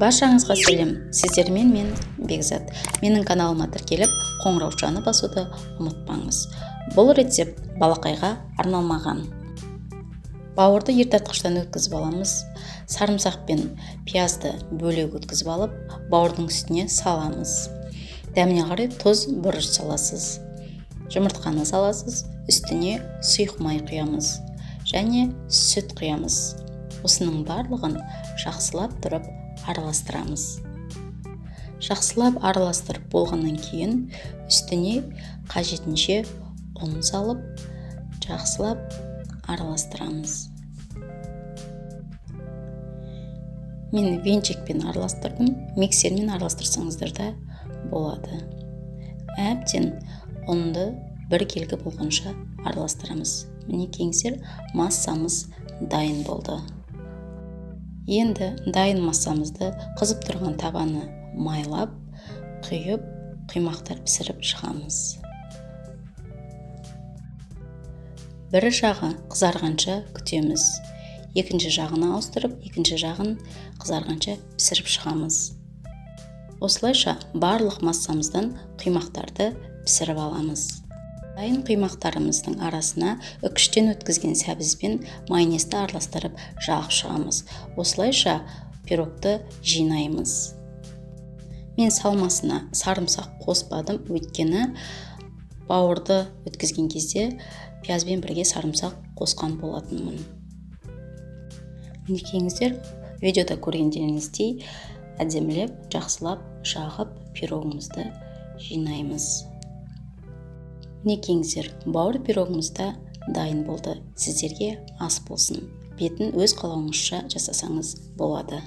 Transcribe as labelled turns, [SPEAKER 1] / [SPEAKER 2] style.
[SPEAKER 1] Баршаңызға сәлем, сіздермен мен Бекзат. Менің каналыма тіркеліп, қоңыраушаны басуды ұмытпаңыз. Бұл рецепт балақайға арналмаған. Бауырды ертартқыштан өткізіп аламыз. Сарымсақ пен пиязды бөлек өткізіп алып, бауырдың үстіне саламыз. Дәміне қарай тұз, бұрыш саласыз. Жұмыртқаны саласыз, үстіне сұйық май құямыз және сүт құямыз. Осының барлығын жақсылап тұрып араластырамыз. Жақсылап араластырып болғаннан кейін үстіне қажетінше ұн салып, жақсылап араластырамыз. Мен венчикпен араластырдым, миксермен араластырсаңыздар да болады. Әбден ұнды бір келгі болғанша араластырамыз. Мінекейіңіздер, массамыз дайын болды. Енді дайын массамызды қызып тұрған табаны майлап, құйып, құймақтар пісіріп шығамыз. Бір жағы қызарғанша күтеміз. Екінші жағына ауыстырып, екінші жағын қызарғанша пісіріп шығамыз. Осылайша барлық массамыздан құймақтарды пісіріп аламыз. Дайын құймақтарымыздың арасына үкіштен өткізген сәбізбен майонезді араластырып жағып шығамыз. Осылайша пирогты жинаймыз. Мен салмасына сарымсақ қоспадым, өйткені бауырды өткізген кезде пиязбен бірге сарымсақ қосқан болатынмын. Мінекейіңіздер, видеода көргендеріңіздей әдемілеп, жақсылап жағып пирогымызды жинаймыз. Мінекейіңіздер, бауыр пирогымыз да дайын болды. Сіздерге ас болсын. Бетін өз қалауыңызша жасасаңыз болады.